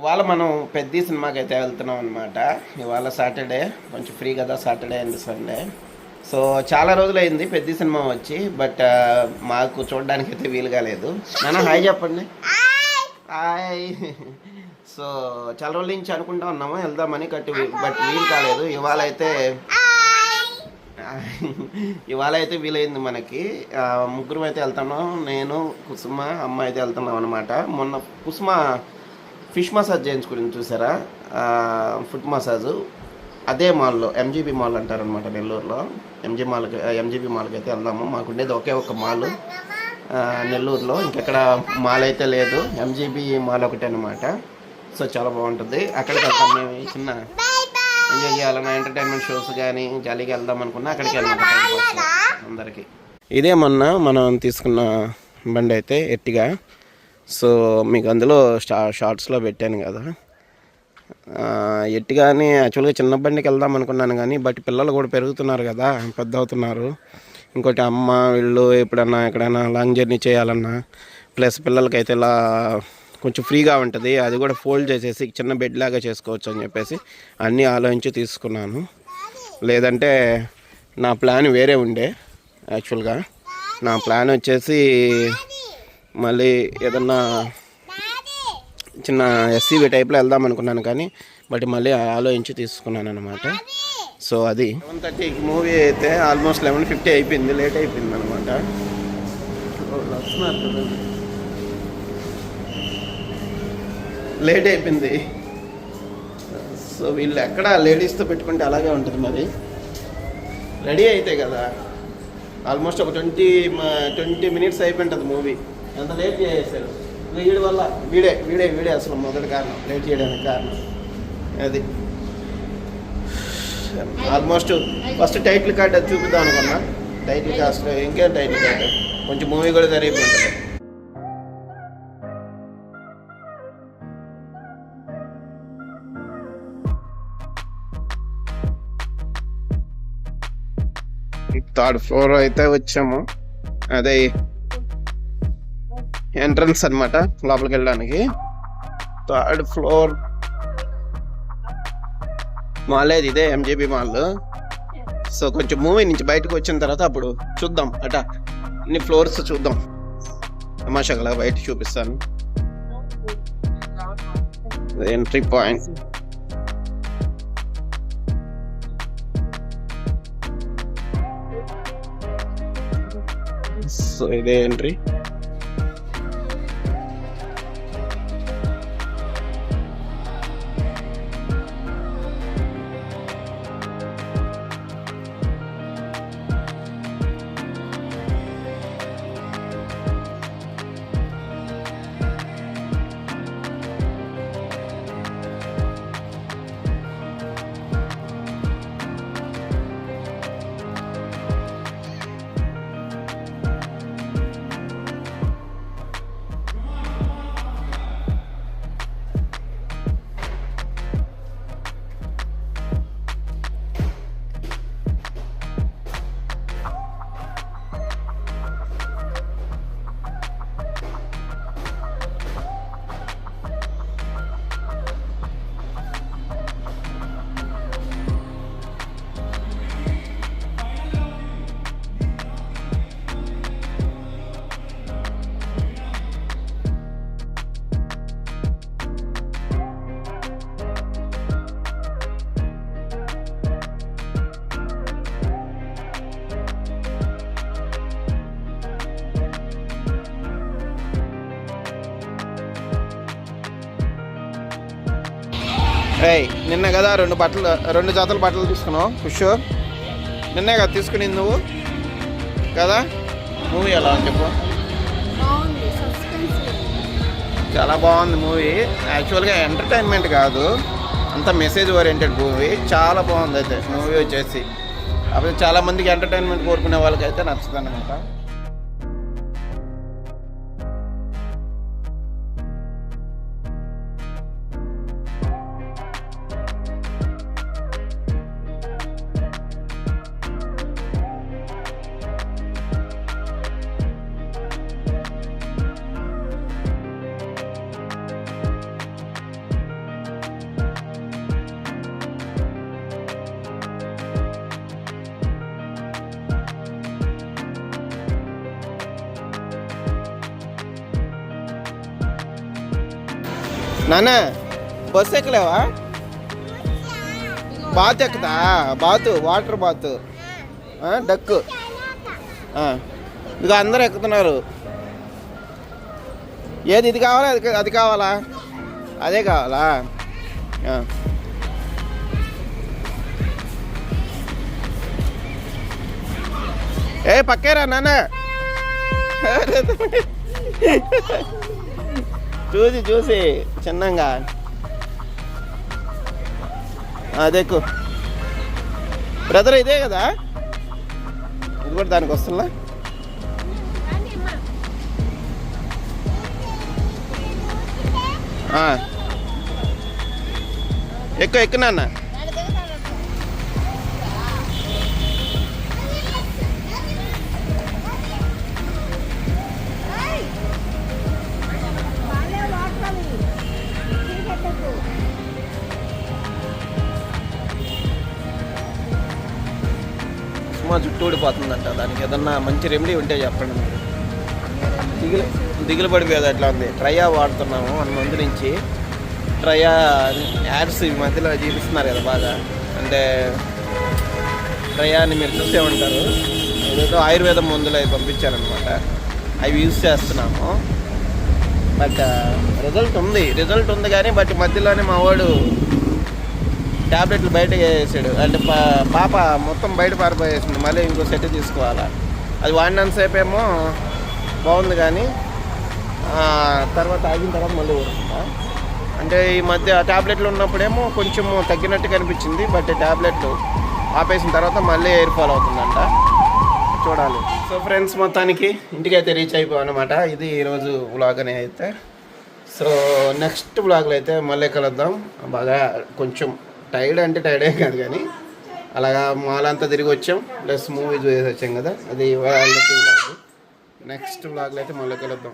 ఇవాళ మనం పెద్ద సినిమాకి అయితే వెళ్తున్నాం అనమాట. ఇవాళ సాటర్డే, కొంచెం ఫ్రీ కదా సాటర్డే అండ్ సండే. సో చాలా రోజులైంది పెద్ద సినిమా వచ్చి, బట్ మాకు చూడడానికి అయితే వీలు కాలేదు. నాన్న హాయ్ చెప్పండి. హాయ్. సో చాలా రోజుల నుంచి అనుకుంటా ఉన్నాము వెళ్దామని, బట్ వీలు కాలేదు. ఇవాళ అయితే వీలైంది మనకి. ముగ్గురం అయితే వెళ్తాము. నేను, కుసుమ, అమ్మ అయితే వెళ్తున్నాం అనమాట. మొన్న కుసుమ ఫిష్ మసాజ్ చేయించుకుని చూసారా, ఫుట్ మసాజు. అదే మాల్లో, ఎంజీబీ మాల్ అంటారనమాట నెల్లూరులో. ఎంజీబీ మాల్కి అయితే వెళ్దాము. మాకుండేది ఒకే ఒక మాల్ నెల్లూరులో, ఇంకెక్కడ మాల్ అయితే లేదు. ఎంజీబీ మాల్ ఒకటే అనమాట. సో చాలా బాగుంటుంది. అక్కడికి వెళ్తాం మేము. చిన్న ఎంజాయ్ చేయాలన్నా, ఎంటర్టైన్మెంట్ షోస్ కానీ జాలీగా వెళ్దాం అనుకున్నా అక్కడికి వెళ్ళమాట అందరికీ. ఇదే మొన్న మనం తీసుకున్న బండి అయితే ఎట్టిగా. సో మీకు అందులో షార్ట్స్లో పెట్టాను కదా. ఎట్టిగాని యాక్చువల్గా చిన్న బండికి వెళ్దాం అనుకున్నాను కానీ, బట్ పిల్లలు కూడా పెరుగుతున్నారు కదా, పెద్ద అవుతున్నారు. ఇంకోటి అమ్మ వీళ్ళు ఎప్పుడన్నా ఎక్కడైనా లాంగ్ జర్నీ చేయాలన్నా, ప్లస్ పిల్లలకైతే ఇలా కొంచెం ఫ్రీగా ఉంటుంది. అది కూడా ఫోల్డ్ చేసేసి చిన్న బెడ్ లాగా చేసుకోవచ్చు అని చెప్పేసి అన్నీ ఆలోచించి తీసుకున్నాను. లేదంటే నా ప్లాన్ వేరే ఉండే. యాక్చువల్గా నా ప్లాన్ వచ్చేసి మళ్ళీ ఏదన్నా చిన్న ఎస్సీవీ టైప్లో వెళ్దాం అనుకున్నాను కానీ, బట్ మళ్ళీ ఆలోచించి తీసుకున్నాను అనమాట. సో అది 11:30కి మూవీ అయితే ఆల్మోస్ట్ 11:50 అయిపోయింది. లేట్ అయిపోయింది అనమాట. లేట్ అయిపోయింది. సో వీళ్ళు ఎక్కడ లేడీస్తో పెట్టుకుంటే అలాగే ఉంటుంది. మరి రెడీ అయితే కదా ఆల్మోస్ట్ ఒక 20 మినిట్స్ అయిపోయింటుంది మూవీ. ఎంత లేట్ చేసేసారు వీడి వల్ల. వీడే అసలు మొదటి కారణం, లేట్ చేయడానికి కారణం అది. ఆల్మోస్ట్ ఫస్ట్ టైటిల్ కార్డ్ అది చూపిద్దాం అనుకున్నా. టైటిల్ కాస్ట్ ఇంకేం టైటిల్ కార్డ్, కొంచెం మూవీ కూడా సరిపోతుంది. థర్డ్ ఫ్లోర్ అయితే వచ్చాము. అదే ఎంట్రన్స్ అనమాట లోపలికి వెళ్ళడానికి. థర్డ్ ఫ్లోర్ మాల్ ఇది, ఇదే ఎంజీబీ మాల్. సో కొంచెం మూవీ నుంచి బయటకు వచ్చిన తర్వాత అప్పుడు చూద్దాం, అట అన్ని ఫ్లోర్స్ చూద్దాం. తమాషాగా బయట చూపిస్తాను. Entry point. సో ఇదే ఎంట్రీ. నిన్న కదా 2 జతల బట్టలు తీసుకున్నావు ఖుష్. నిన్నే కదా తీసుకునింది నువ్వు కదా. మూవీ ఎలా అని చెప్పు. చాలా బాగుంది మూవీ. యాక్చువల్గా ఎంటర్టైన్మెంట్ కాదు, అంత మెసేజ్ ఓరియంటెడ్ మూవీ. చాలా బాగుంది అయితే మూవీ వచ్చేసి. అప్పుడు చాలామందికి ఎంటర్టైన్మెంట్ కోరుకునే వాళ్ళకైతే నచ్చుతుంది అనమాట. నాన్న బస్సు ఎక్కలేవా? బాత్ ఎక్కుతా? బాతు, వాటర్ బాత్, డక్కు. ఇక అందరూ ఎక్కుతున్నారు. ఏది ఇది కావాలా అది కావాలా? అదే కావాలా? ఏ పక్కేరా నాన్న. చూసి చిన్నంగా అదెక్కు బ్రదర్. ఇదే కదా, ఇది కూడా దానికి వస్తుందా? ఎక్కు నాన్న. సుమా జుట్టు ఊడిపోతుందంట. దానికి ఏదన్నా మంచి రెమెడీ ఉంటే చెప్పండి మీరు. దిగులు పడిపోయేది అట్లా ఉంది. ట్రయా వాడుతున్నాము 1 month నుంచి. ట్రయా యాడ్స్ ఈ మధ్యలో చూపిస్తున్నారు కదా బాగా. అంటే ట్రయా అని మీరు చూసే ఉంటారు. ఏదో ఆయుర్వేదం మందులు అవి పంపించారనమాట. అవి యూజ్ చేస్తున్నాము. బట్ రిజల్ట్ ఉంది కానీ బట్ మధ్యలోనే మా వాడు ట్యాబ్లెట్లు బయట వేసాడు. అంటే పాప మొత్తం బయట పారిపోయేసింది. మళ్ళీ ఇంకో సెట్ తీసుకోవాలా. అది వాడినంతసేపు ఏమో బాగుంది కానీ తర్వాత ఆగిన తర్వాత మళ్ళీ ఊరుకుంటా. అంటే ఈ మధ్య ట్యాబ్లెట్లు ఉన్నప్పుడేమో కొంచెం తగ్గినట్టు కనిపించింది. బట్ ట్యాబ్లెట్లు ఆపేసిన తర్వాత మళ్ళీ ఎయిర్ ఫాల్ అవుతుందంట. చూడాలి. సో ఫ్రెండ్స్, మొత్తానికి ఇంటికైతే రీచ్ అయిపోయాం అనమాట. ఇది ఈరోజు వ్లాగ్ అని అయితే. సో నెక్స్ట్ వ్లాగ్లో అయితే మళ్ళీ కలుద్దాం. బాగా కొంచెం టైర్డే కాదు కానీ అలాగా మాల్ అంతా తిరిగి వచ్చాం. ప్లస్ మూవీ చూసేసి వచ్చాం కదా. అది నెక్స్ట్ వ్లాగ్లో అయితే మళ్ళీ కలుద్దాం.